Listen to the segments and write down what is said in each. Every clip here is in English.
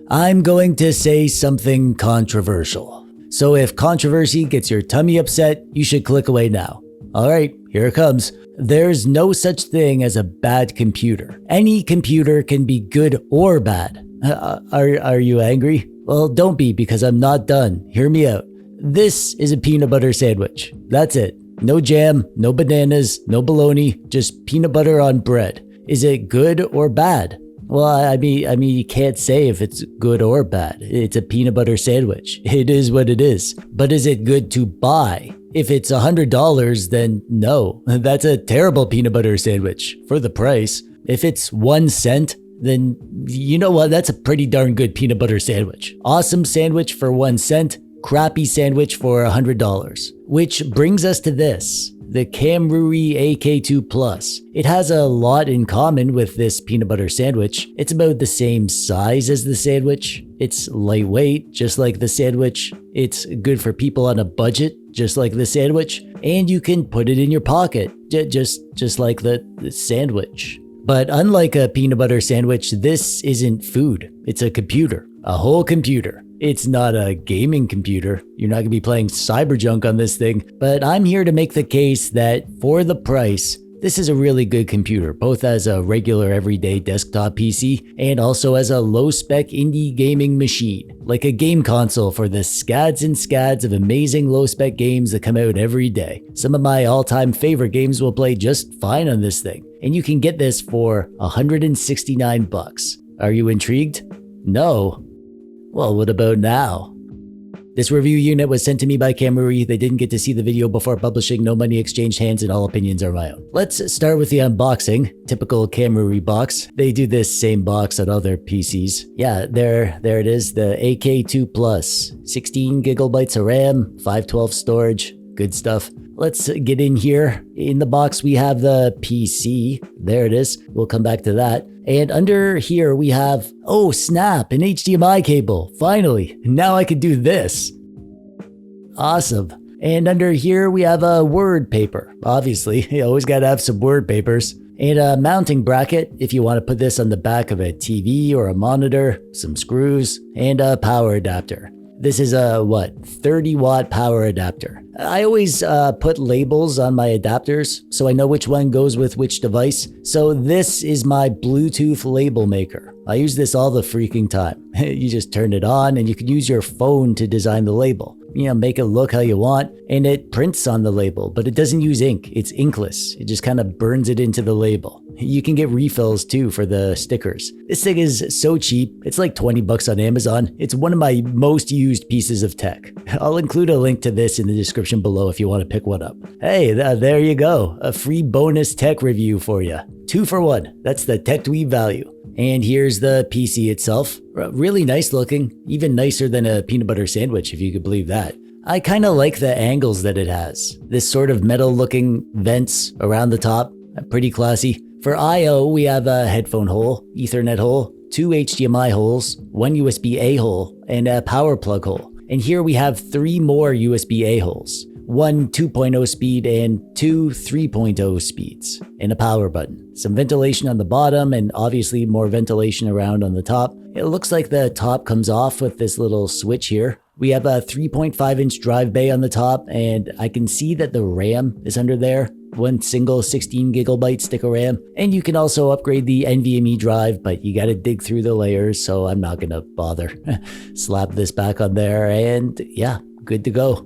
I'm going to say something controversial. So if controversy gets your tummy upset, you should click away now. Alright, here it comes. There's no such thing as a bad computer. Any computer can be good or bad. Are you angry? Well, don't be, because I'm not done. Hear me out. This is a peanut butter sandwich. That's it. No jam, no bananas, no bologna, just peanut butter on bread. Is it good or bad? Well, I mean, you can't say if it's good or bad. It's a peanut butter sandwich. It is what it is. But is it good to buy? If it's $100, then no. That's a terrible peanut butter sandwich for the price. If it's 1 cent, then you know what? That's a pretty darn good peanut butter sandwich. Awesome sandwich for 1 cent, crappy sandwich for $100. Which brings us to this. The Kamrui AK2 Plus. It has a lot in common with this peanut butter sandwich. It's about the same size as the sandwich. It's lightweight, just like the sandwich. It's good for people on a budget, just like the sandwich. And you can put it in your pocket, just like the sandwich. But unlike a peanut butter sandwich, this isn't food. It's a computer, a whole computer. It's not a gaming computer. You're not going to be playing cyberjunk on this thing, but I'm here to make the case that for the price, this is a really good computer, both as a regular everyday desktop PC and also as a low-spec indie gaming machine, like a game console for the scads and scads of amazing low-spec games that come out every day. Some of my all-time favorite games will play just fine on this thing, and you can get this for $169. Are you intrigued? No? Well, what about now? This review unit was sent to me by Kamrui. They didn't get to see the video before publishing. No money exchanged hands, and all opinions are my own. Let's start with the unboxing. Typical Kamrui box. They do this same box on other PCs. Yeah, there it is, the AK2 Plus. 16 gigabytes of RAM, 512 storage, good stuff. Let's get in here. In the box, we have the PC. There it is. We'll come back to that. And under here, we have, oh snap, an HDMI cable. Finally, now I can do this. Awesome. And under here, we have a word paper. Obviously, you always gotta have some word papers. And a mounting bracket if you want to put this on the back of a TV or a monitor, some screws, and a power adapter. This is a, 30-watt power adapter. I always put labels on my adapters so I know which one goes with which device. So this is my Bluetooth label maker. I use this all the freaking time. You just turn it on and you can use your phone to design the label. You know, make it look how you want, and it prints on the label, but it doesn't use ink. It's inkless. It just kind of burns it into the label. You can get refills too for the stickers. This thing is so cheap. It's like 20 bucks on Amazon. It's one of my most used pieces of tech. I'll include a link to this in the description below if you want to pick one up. Hey, there you go. A free bonus tech review for you. 2 for 1. That's the TechDweeb value. And here's the PC itself. Really nice looking, even nicer than a peanut butter sandwich, if you could believe that. I kind of like the angles that it has. This sort of metal looking vents around the top, pretty classy. For I/O, we have a headphone hole, Ethernet hole, 2 HDMI holes, 1 USB-A hole, and a power plug hole. And here we have 3 more USB-A holes. 1 2.0 speed and 2 3.0 speeds, and a power button. Some ventilation on the bottom and obviously more ventilation around on the top. It looks like the top comes off with this little switch here. We have a 3.5-inch drive bay on the top, and I can see that the RAM is under there. 1 single 16 gigabyte stick of RAM. And you can also upgrade the NVMe drive, but you gotta dig through the layers, so I'm not gonna bother. Slap this back on there, and yeah, good to go.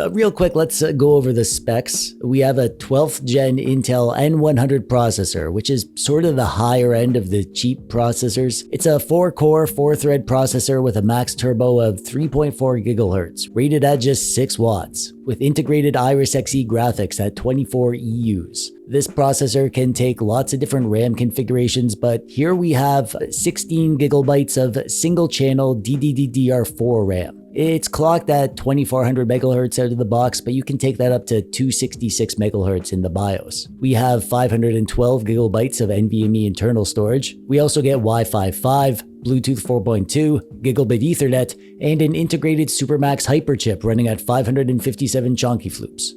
Real quick, let's go over the specs. We have a 12th gen Intel N100 processor, which is sort of the higher end of the cheap processors. It's a 4-core, 4-thread processor with a max turbo of 3.4 gigahertz, rated at just 6 watts, with integrated Iris Xe graphics at 24 EUs. This processor can take lots of different RAM configurations, but here we have 16 gigabytes of single-channel DDR4 RAM. It's clocked at 2400 megahertz out of the box, but you can take that up to 266 megahertz in the BIOS. We have 512 gigabytes of NVMe internal storage. We also get Wi-Fi 5, Bluetooth 4.2, Gigabit Ethernet, and an integrated Supermax Hyperchip running at 557 chonky floops.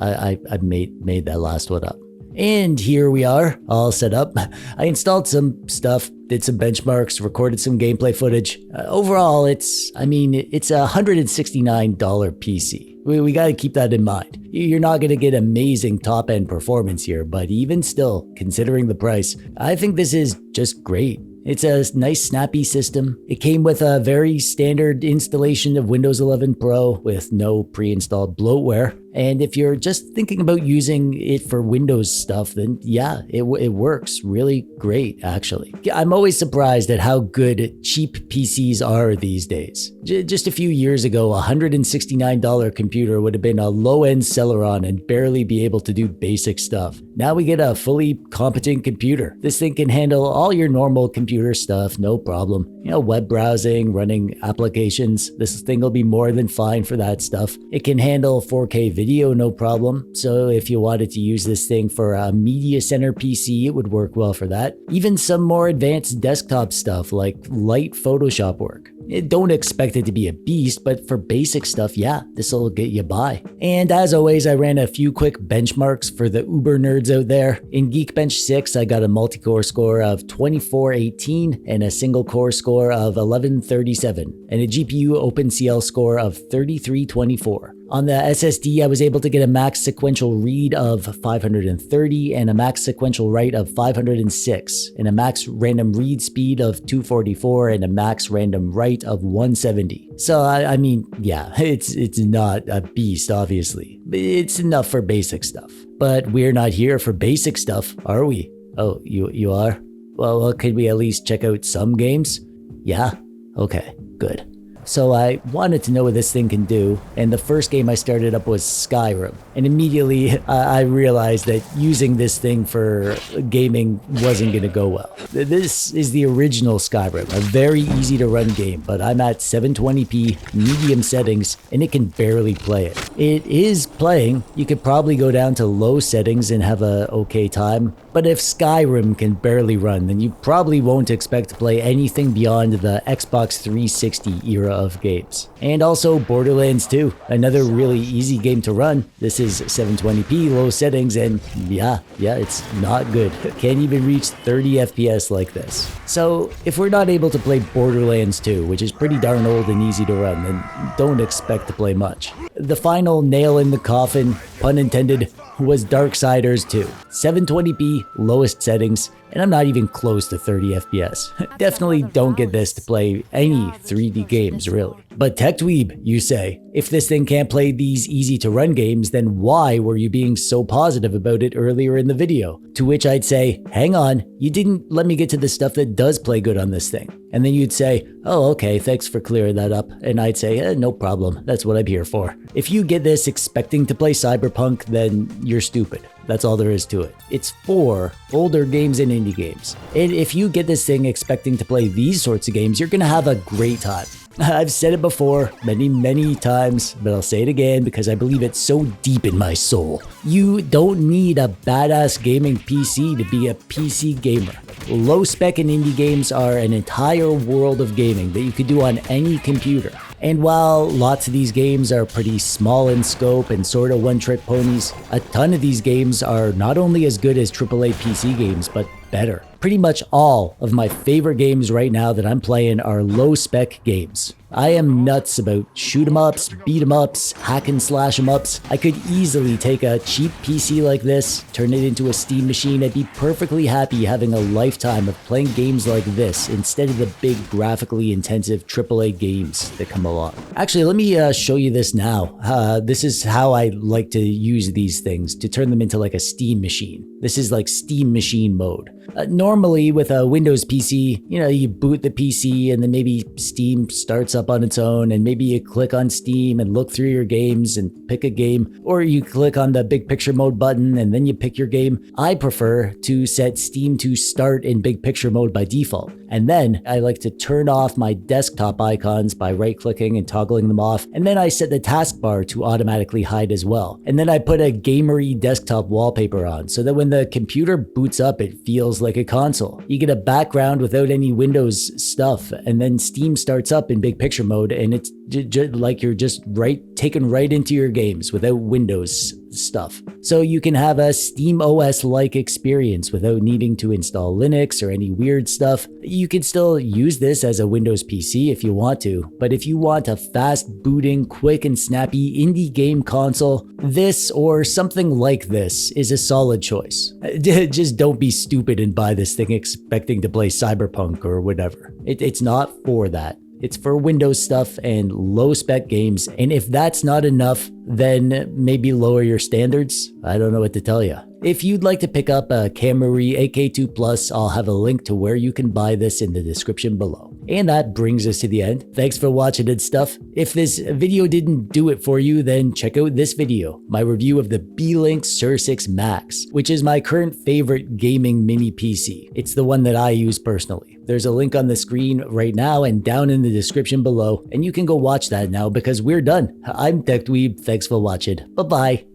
I made that last one up. And here we are, all set up. I installed some stuff, did some benchmarks, recorded some gameplay footage. Overall, it's a $169 PC. We gotta keep that in mind. You're not gonna get amazing top-end performance here, but even still, considering the price, I think this is just great. It's a nice snappy system. It came with a very standard installation of Windows 11 Pro with no pre-installed bloatware. And if you're just thinking about using it for Windows stuff, then yeah, it works really great, actually. I'm always surprised at how good cheap PCs are these days. Just a few years ago, a $169 computer would have been a low-end Celeron and barely be able to do basic stuff. Now we get a fully competent computer. This thing can handle all your normal computer stuff, no problem. Web browsing, running applications, this thing will be more than fine for that stuff. It can handle 4K video, no problem. So if you wanted to use this thing for a media center PC, it would work well for that. Even some more advanced desktop stuff like light Photoshop work. Don't expect it to be a beast, but for basic stuff, yeah, this will get you by. And as always, I ran a few quick benchmarks for the uber nerds out there. In Geekbench 6, I got a multi-core score of 2418 and a single core score of 1137 and a GPU OpenCL score of 3324. On the SSD, I was able to get a max sequential read of 530 and a max sequential write of 506 and a max random read speed of 244 and a max random write of 170. So I mean, yeah, it's not a beast, obviously. It's enough for basic stuff. But we're not here for basic stuff, are we? Oh, you are? Well, could we at least check out some games? Yeah? Okay, good. So I wanted to know what this thing can do, and the first game I started up was Skyrim. And immediately I realized that using this thing for gaming wasn't going to go well. This is the original Skyrim, a very easy to run game, but I'm at 720p medium settings and it can barely play it. It is playing. You could probably go down to low settings and have a okay time. But if Skyrim can barely run, then you probably won't expect to play anything beyond the Xbox 360 era of games. And also Borderlands 2, another really easy game to run. This is 720p, low settings, and yeah, it's not good. Can't even reach 30 FPS like this. So if we're not able to play Borderlands 2, which is pretty darn old and easy to run, then don't expect to play much. The final nail in the coffin, pun intended, was Darksiders 2. 720p, lowest settings, and I'm not even close to 30 FPS. Definitely don't get this to play any 3D games, really. But TechDweeb, you say, if this thing can't play these easy to run games, then why were you being so positive about it earlier in the video? To which I'd say, hang on, you didn't let me get to the stuff that does play good on this thing. And then you'd say, oh, okay, thanks for clearing that up. And I'd say, no problem, that's what I'm here for. If you get this expecting to play Cyberpunk, then you're stupid. That's all there is to it. It's for older games and indie games. And if you get this thing expecting to play these sorts of games, you're gonna have a great time. I've said it before many times, but I'll say it again because I believe it so deep in my soul. You don't need a badass gaming PC to be a PC gamer. Low spec and indie games are an entire world of gaming that you could do on any computer. And while lots of these games are pretty small in scope and sort of one-trick ponies, a ton of these games are not only as good as AAA PC games, but better. Pretty much all of my favorite games right now that I'm playing are low-spec games. I am nuts about shoot 'em ups, beat 'em ups, hack and slash 'em ups. I could easily take a cheap PC like this, turn it into a Steam machine, and be perfectly happy having a lifetime of playing games like this instead of the big graphically intensive AAA games that come along. Actually, let me show you this now. This is how I like to use these things to turn them into like a Steam machine. This is like Steam machine mode. Normally with a Windows PC, you boot the PC and then maybe Steam starts up on its own, and maybe you click on Steam and look through your games and pick a game, or you click on the big picture mode button and then you pick your game. I prefer to set Steam to start in big picture mode by default. And then I like to turn off my desktop icons by right-clicking and toggling them off. And then I set the taskbar to automatically hide as well. And then I put a gamery desktop wallpaper on so that when the computer boots up, it feels like a console. You get a background without any Windows stuff, and then Steam starts up in big picture mode, and it's like you're just taken right into your games without Windows stuff. So you can have a Steam OS-like experience without needing to install Linux or any weird stuff. You can still use this as a Windows PC if you want to, but if you want a fast-booting, quick and snappy indie game console, this or something like this is a solid choice. Just don't be stupid and buy this thing expecting to play Cyberpunk or whatever. It's not for that. It's for Windows stuff and low-spec games, and if that's not enough, then maybe lower your standards? I don't know what to tell you. If you'd like to pick up a Kamrui AK2 Plus, I'll have a link to where you can buy this in the description below. And that brings us to the end. Thanks for watching and stuff. If this video didn't do it for you, then check out this video, my review of the Beelink Sur 6 Max, which is my current favorite gaming mini PC. It's the one that I use personally. There's a link on the screen right now and down in the description below, and you can go watch that now because we're done. I'm TechDweeb. Thanks for watching. Bye-bye.